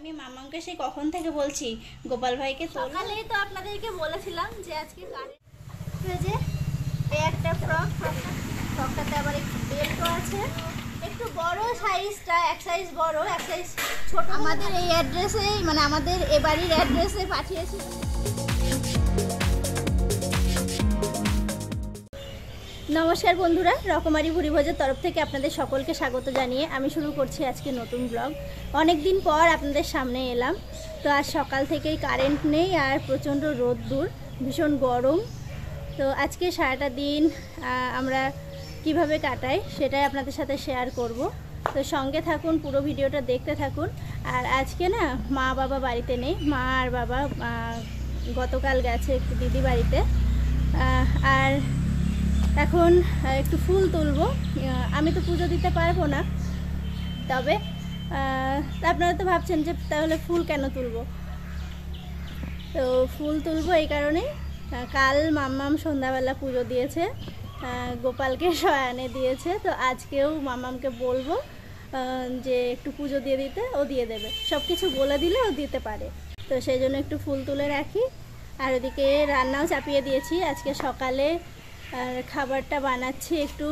আমি মামাকে সেই কখন থেকে বলছি গোপাল ভাইকে সকালেই তো আপনাদেরকে বলেছিলাম যে আজকে যে এই একটা ফ্রকটাতে আবার একটু বেল্টও আছে, একটু বড় সাইজটা, এক সাইজ বড় এক সাইজ ছোট আমাদের এই অ্যাড্রেসে, মানে আমাদের এ বাড়ির অ্যাড্রেসে পাঠিয়েছি। নমস্কার বন্ধুরা, রকমারি ভুরিভোজের তরফ থেকে আপনাদের সকলকে স্বাগত জানিয়ে আমি শুরু করছি আজকে নতুন ব্লগ। অনেক দিন পর আপনাদের সামনে এলাম। তো আজ সকাল থেকেই কারেন্ট নেই আর প্রচণ্ড রোদ্দুর, ভীষণ গরম। তো আজকে সারাটা দিন আমরা কিভাবে কাটাই সেটাই আপনাদের সাথে শেয়ার করব। তো সঙ্গে থাকুন, পুরো ভিডিওটা দেখতে থাকুন। আর আজকে না মা বাবা বাড়িতে নেই, মা আর বাবা গতকাল গেছে একটু দিদি বাড়িতে। আর এখন একটু ফুল তুলবো। আমি তো পুজো দিতে পারবো না, তবে আপনারা তো ভাবছেন যে তাহলে ফুল কেন তুলবো। তো ফুল তুলবো এই কারণেই, কাল মাম্মাম সন্ধ্যাবেলা পুজো দিয়েছে, গোপালকে শয়ানে দিয়েছে। তো আজকেও মাম্মামকে বলবো যে একটু পুজো দিয়ে দিতে, ও দিয়ে দেবে। সব কিছু বলে দিলে ও দিতে পারে, তো সেই জন্য একটু ফুল তুলে রাখি। আর ওদিকে রান্নাও চাপিয়ে দিয়েছি। আজকে সকালে খাবারটা বানাচ্ছি, একটু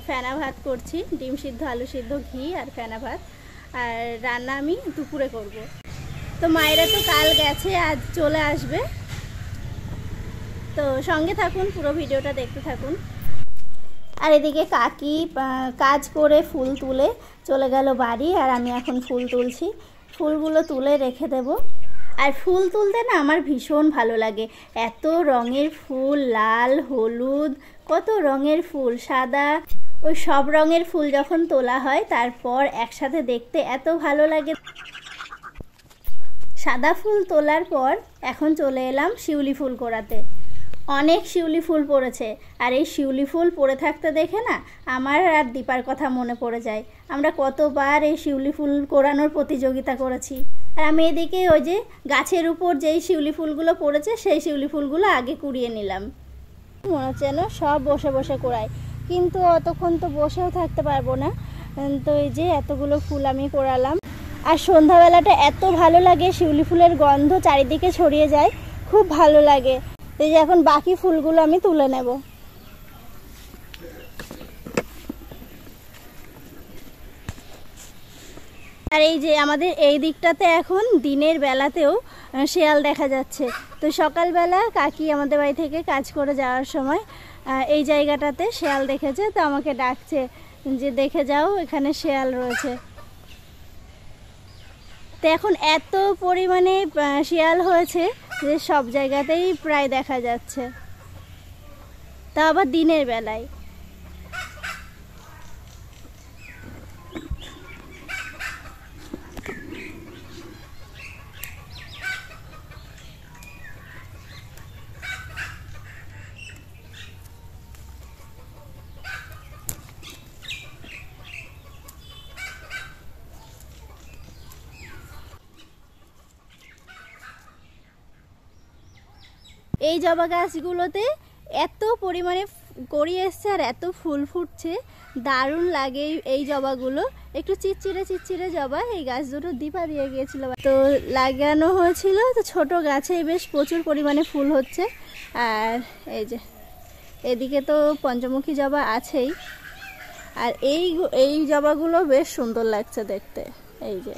ফেনা ভাত করছি, ডিম সিদ্ধ, আলু সিদ্ধ, ঘি আর ফেনা ভাত। আর রান্না আমি দুপুরে করব। তো মায়েরা তো কাল গেছে, আজ চলে আসবে। তো সঙ্গে থাকুন, পুরো ভিডিওটা দেখতে থাকুন। আর এদিকে কাকি কাজ করে ফুল তুলে চলে গেল বাড়ি, আর আমি এখন ফুল তুলছি। ফুলগুলো তুলে রেখে দেব। আর ফুল তুলতে না আমার ভীষণ ভালো লাগে। এত রঙের ফুল, লাল, হলুদ, কত রঙের ফুল, সাদা, ওই সব রঙের ফুল যখন তোলা হয় তারপর একসাথে দেখতে এত ভালো লাগে। সাদা ফুল তোলার পর এখন চলে এলাম শিউলি ফুল কোড়াতে। অনেক শিউলি ফুল পড়েছে, আর এই শিউলি ফুল পড়ে থাকতে দেখে না আমার আর দীপার কথা মনে পড়ে যায়। আমরা কতবার এই শিউলি ফুল কোড়ানোর প্রতিযোগিতা করেছি। আর আমি এদিকে ওই যে গাছের উপর যেই শিউলি ফুলগুলো পড়েছে সেই শিউলি ফুলগুলো আগে কুড়িয়ে নিলাম। মনে হচ্ছে যেন সব বসে বসে কোড়াই, কিন্তু অতক্ষণ তো বসেও থাকতে পারবো না। তো এই যে এতগুলো ফুল আমি কোড়ালাম। আর সন্ধ্যাবেলাটা এত ভালো লাগে, শিউলি ফুলের গন্ধ চারিদিকে ছড়িয়ে যায়, খুব ভালো লাগে। এই যে এখন বাকি ফুলগুলো আমি তুলে নেব। আর এই যে আমাদের এই দিকটাতে এখন দিনের বেলাতেও শেয়াল দেখা যাচ্ছে। তো সকালবেলা কাকি আমাদের বাড়ি থেকে কাজ করে যাওয়ার সময় এই জায়গাটাতে শেয়াল দেখেছে, তো আমাকে ডাকছে যে দেখে যাও, এখানে শেয়াল রয়েছে। তো এখন এত পরিমাণে শিয়াল হয়েছে যে সব জায়গাতেই প্রায় দেখা যাচ্ছে, তা আবার দিনের বেলায়। এই জবা গাছগুলোতে এত পরিমাণে কড়ি এসছে আর এত ফুল ফুটছে, দারুণ লাগে এই জবাগুলো। একটু চিটচিড়ে চিটচিড়ে জবা, এই গাছ দুটো দীপা দিয়ে গিয়েছিল, তো লাগানো হয়েছিল। তো ছোট গাছে বেশ প্রচুর পরিমাণে ফুল হচ্ছে। আর এই যে এদিকে তো পঞ্চমুখী জবা আছেই। আর এই জবাগুলো বেশ সুন্দর লাগছে দেখতে। এই যে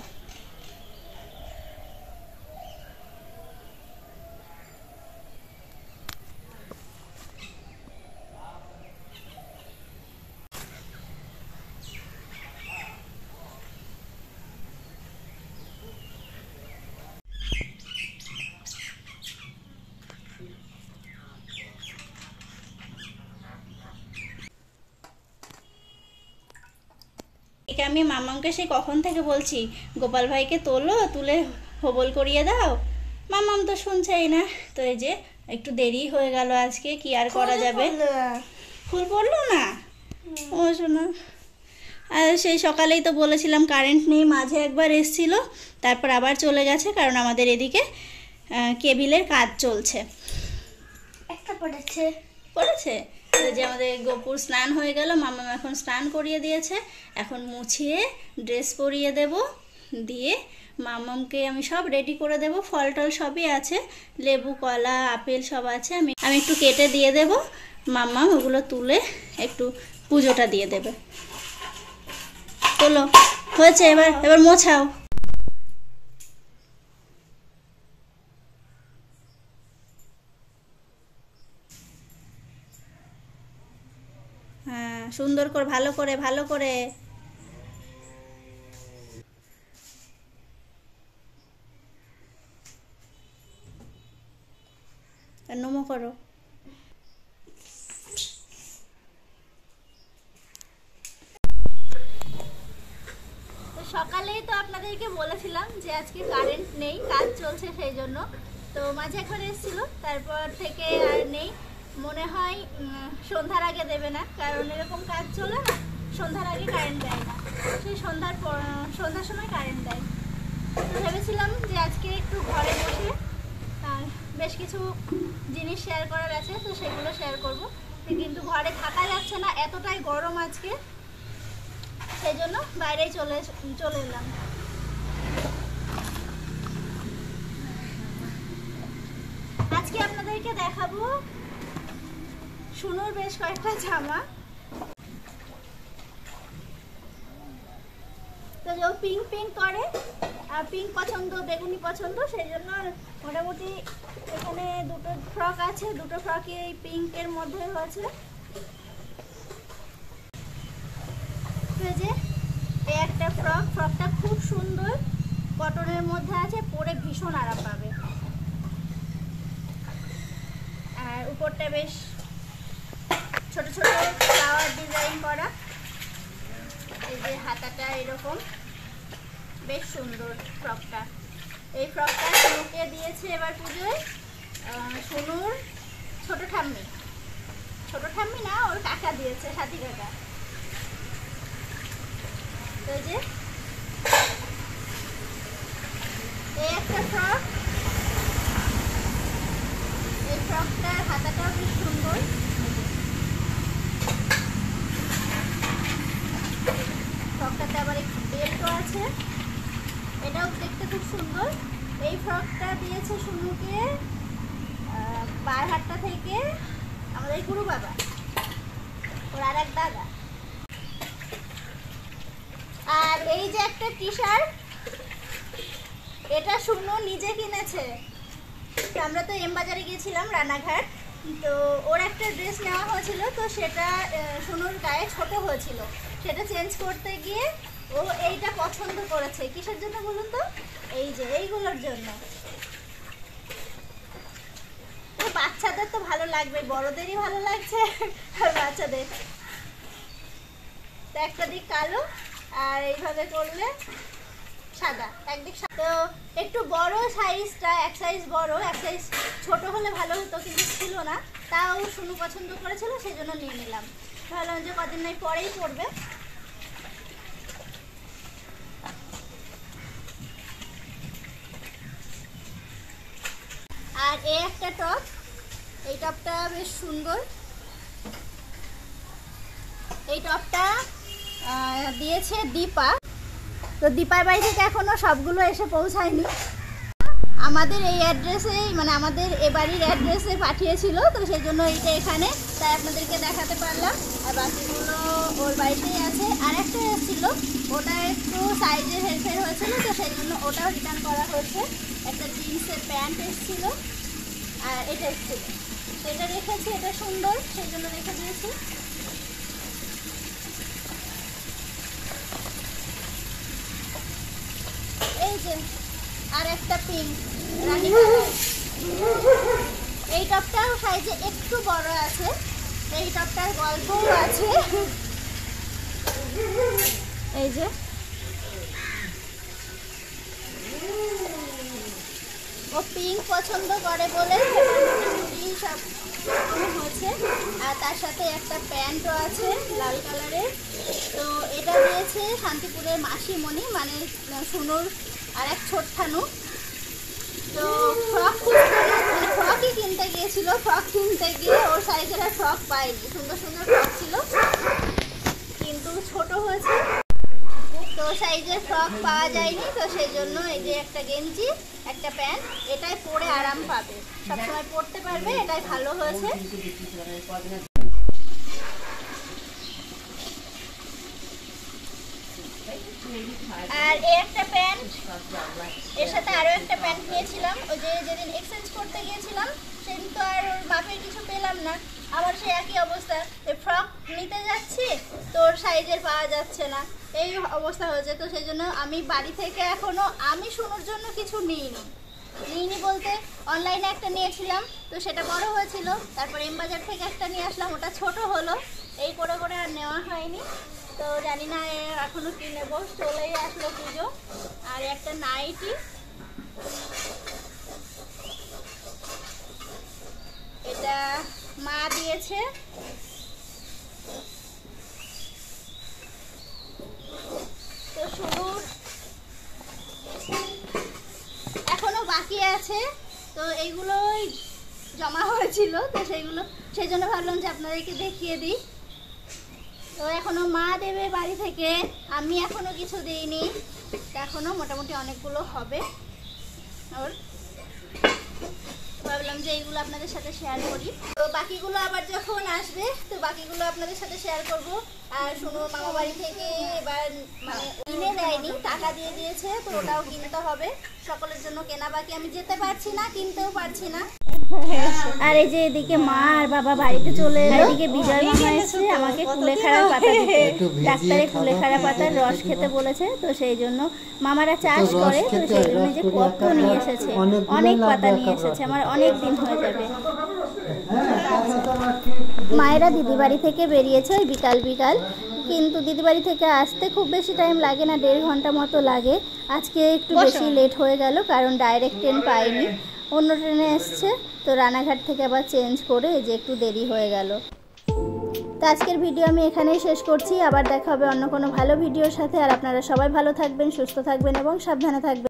আমি মামাকে সেই কখন থেকে বলছি গোপাল ভাইকে তোলো, তুলে হোবল করিয়ে দাও। মামাম তো শুনছেই না। তো এই যে একটু দেরি হয়ে গেল আজকে, কি আর করা যাবে। ফুল পড়লো না ও শোনা। আর সেই সকালেই তো বলেছিলাম কারেন্ট নেই, মাঝে একবার এসছিল, তারপর আবার চলে গেছে, কারণ আমাদের এদিকে কেবিলের কাজ চলছে। একটা পড়েছে পড়েছে যে আমাদের গোপুর স্নান হয়ে গেল, মামা এখন স্নান করিয়ে দিয়েছে। এখন মুছিয়ে ড্রেস পরিয়ে দেব, দিয়ে মামামকে আমি সব রেডি করে দেব। ফল টল সবই আছে, লেবু, কলা, আপেল সব আছে। আমি একটু কেটে দিয়ে দেব, মামাম ওগুলো তুলে একটু পুজোটা দিয়ে দেবে। চলো, হয়েছে, এবার এবার মোছাও। হ্যাঁ, সুন্দর করে, ভালো করে, ভালো করে নমো করো। তো সকালেই তো আপনাদেরকে বলেছিলাম যে আজকে কারেন্ট নেই, কাজ চলছে, সেই জন্য। তো মাঝে একবার এসেছিল, তারপর থেকে আর নেই। মনে হয় সন্ধ্যার আগে দেবে না, কারণ এরকম কাজ চলে না, সন্ধ্যার আগে কারেন্ট দেয় না, সেই সন্ধ্যার সময় কারেন্ট দেয়। তো ভেবেছিলাম যে আজকে একটু ঘরে বসে বেশ কিছু জিনিস শেয়ার করার আছে, তো সেগুলো শেয়ার করব। কিন্তু ঘরে থাকা যাচ্ছে না, এতটাই গরম আজকে, সেই জন্য বাইরেই চলে এলাম। আজকে আপনাদেরকে দেখাবো সুনুর বেশ কয়েকটা জামা। তো যে পিঙ্ক পিঙ্ক করে, আর পিঙ্ক পছন্দ, বেগুনি পছন্দ, সেই জন্য মোটামুটি এখানে দুটো ফ্রক আছে, দুটো ফ্রকই এই পিঙ্কের মধ্যে হয়েছে। তো যে এই একটা ফ্রকটা খুব সুন্দর, কটনের মধ্যে আছে, পরে ভীষণ আরাম পাবে। আর উপরটা বেশ ছোট ছোট ফ্লাওয়ার ডিজাইন করা, এই যে হাতাটা এরকম, বেশ সুন্দর ফ্রকটা। এই ফ্রকটা সুনুকে দিয়েছে এবার পুজোয় সুনুর ছোট ঠাম্মি না, ওর কাকা দিয়েছে, সাথী কাকা। তো যে এই একটা ফ্রক, এই ফ্রকটার হাতাটাও বেশ সুন্দর, ফ্রকটাতে আবার একটু বেল্টও আছে, এটাও দেখতে খুব সুন্দর। এই ফ্রকটা দিয়েছে সুনুকে বারহাট্টা থেকে আমাদের গুরু বাবা, ওর আর এক দাদা। আর এই যে একটা টি শার্ট, এটা সুনু নিজে কিনেছে। আমরা তো এম বাজারে গিয়েছিলাম, রানাঘাট, তো ওর একটা ড্রেস নেওয়া হয়েছিল, তো সেটা সুনুর গায়ে ছোট হয়েছিল, সেটা চেঞ্জ করতে গিয়ে ও এইটা পছন্দ করেছে। কিসের জন্য বলুন তো? এই যে এইগুলোর জন্য। বাচ্চাদের তো ভালো লাগবে, বড়দেরই ভালো লাগছে, আর বাচ্চাদের তো একটা দিক কালো, আর এইভাবে করলে সাদা, একদিক। তো একটু বড় সাইজটা, এক সাইজ বড়, এক সাইজ ছোট হলে ভালো হতো, কিন্তু ছিল না, তাও সুনু পছন্দ করেছিল, সেই জন্য নিয়ে নিলাম। ভাবলাম যে কদিন নাই পরেই পড়বে। আর এই একটা টপ, এই টপটা বেশ সুন্দর। এই টপটা দিয়েছে দীপা। তো দীপার বাড়ি থেকে এখনো সবগুলো এসে পৌঁছায়নি, আমাদের এই অ্যাড্রেসে, মানে আমাদের এ বাড়ির অ্যাড্রেসে পাঠিয়েছিল, তো সেই জন্য এইটা এখানে, তাই আপনাদেরকে দেখাতে পারলাম। আর বাকিগুলো ওর বাড়িতেই আছে। আর একটা এসেছিল, ওটা একটু সাইজের হেরফের হয়েছিল, তো সেই জন্য ওটাও রিটার্ন করা হয়েছে। একটা জিন্সের প্যান্ট এসেছিল, আর এটা এসেছিল, তো এটা রেখেছি, এটা সুন্দর, সেই জন্য রেখে দিয়েছি। এই যে আর একটা পিঙ্ক রানী কালার, এই টপটাও সাইজে একটু বড় আছে, এই টপটার গল্পও আছে। এই যে ও পিঙ্ক পছন্দ করে বলে সব হয়েছে। আর তার সাথে একটা প্যান্টও আছে লাল কালারের। তো এটা দিয়েছে শান্তিপুরের মাসিমণি, মানে সুনুর আর এক ছোট্টানু। তো ফ্রকই কিনতে গিয়েছিল, ফ্রক কিনতে গিয়ে ওর সাইজের ফ্রক পাইনি, সুন্দর সুন্দর ফ্রক ছিল, কিন্তু ছোট হয়েছে। তো সাইজের ফ্রক পাওয়া যায়নি, তো সেই জন্য এই যে একটা গেঞ্জি একটা প্যান্ট, এটাই পরে আরাম পাবে, সবসময় পরতে পারবে, এটাই ভালো হয়েছে। আর এই একটা প্যান্ট, এর সাথে আরো একটা প্যান্ট নিয়েছিলাম, ওই যে যেদিন এক্সচেঞ্জ করতে গিয়েছিলাম সেদিন তো আর ওর মাপের কিছু পেলাম না, আবার সেই একই অবস্থা, ফ্রক নিতে যাচ্ছি তোর সাইজের পাওয়া যাচ্ছে না, এই অবস্থা হয়েছে। তো সেই জন্য আমি বাড়ি থেকে এখনো আমি শুনোর জন্য কিছু নিইনি বলতে অনলাইনে একটা নিয়েছিলাম, তো সেটা বড় হয়েছিল, তারপর এম বাজার থেকে একটা নিয়ে আসলাম, ওটা ছোট হলো, এই করে করে আর নেওয়া হয়নি। তো জানি না এখনো কি নেবো, চলেই আসলো পুজো। আর একটা নাইটি, এটা মা দিয়েছে, তো শুরুর এখনো বাকি আছে, তো এইগুলোই জমা হয়েছিল, তো সেই জন্য ভাবলাম যে আপনাদেরকে দেখিয়ে দিই। তো এখনো মা দেবে বাড়ি থেকে, আমি এখনো কিছু দিইনি, এখনো মোটামুটি অনেকগুলো হবে। আর ভাবলাম যে এইগুলো আপনাদের সাথে শেয়ার করি, তো বাকিগুলো আবার যখন আসবে তো বাকিগুলো আপনাদের সাথে শেয়ার করব। আর শুনো মামা বাড়ি থেকে এবার মানে কিনে দেয়নি, টাকা দিয়ে দিয়েছে, তো ওটাও কিনতে হবে, সকলের জন্য কেনা বাকি, আমি যেতে পারছি না, কিনতেও পারছি না। আর এই যে এদিকে মা আর বাবা বাড়িতে চলে এলো, এদিকে বিজয় মামা এসেছে আমাকে কুলেখাড়ার পাতা দিতে, ডাক্তারে কুলেখাড়া পাতার রস খেতে বলেছে, তো সেই জন্য মামারা চাষ করে, তো সেই জন্য যে কত নিয়ে এসেছে, অনেক পাতা নিয়ে এসেছে, আমার অনেক দিন হয়ে যাবে। মায়েরা দিদি বাড়ি থেকে বেরিয়েছে ওই বিকাল, কিন্তু দিদি বাড়ি থেকে আসতে খুব বেশি টাইম লাগে না, 1.5 ঘন্টা মতো লাগে। আজকে একটু বেশি লেট হয়ে গেল, কারণ ডাইরেক্ট ট্রেন পাইনি, অন্য ট্রেনে এসছে, তো রানাঘাট থেকে আবার চেঞ্জ করে এই যে একটু দেরি হয়ে গেল। তো আজকের ভিডিও আমি এখানেই শেষ করছি, আবার দেখা হবে অন্য কোনো ভালো ভিডিওর সাথে। আর আপনারা সবাই ভালো থাকবেন, সুস্থ থাকবেন এবং সাবধানে থাকবেন।